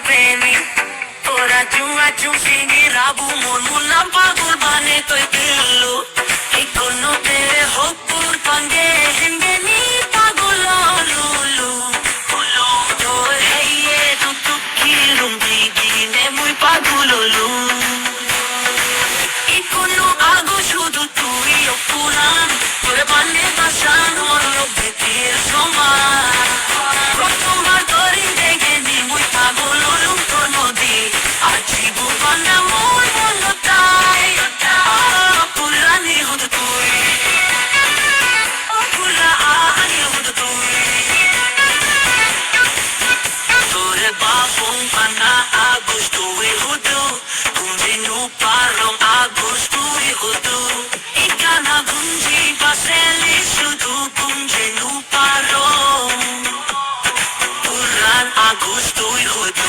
প্রেমী তোরা চুয়া চুষিনি রাবু মন মুন্না পাগল বানে তুই দিল্লু এই কোনো তেরে হকুর পাঙ্গে হিন্দে নি পাগল লুলু তো হেয়ে তু তুকি লুঙ্গি গিনে মুই পাগল লু এই কোনো আগো শুধু তুই অপুরান তোরে বানে বাসান মরল ভেতির সমান প্রথমবার তোরি দেখে নি মুই পাগল লুম তোর নদী আর জীবন মোর মন তাই পুরানি হুদ তুই পুরা আনি হুদ তুই তোরে বাফং পানা আগos তুই হুদু কুঞ্জি নু parong agos tuwi hudu ikana gunji baseli sudu kunji nu parong puran agos tuwi hudu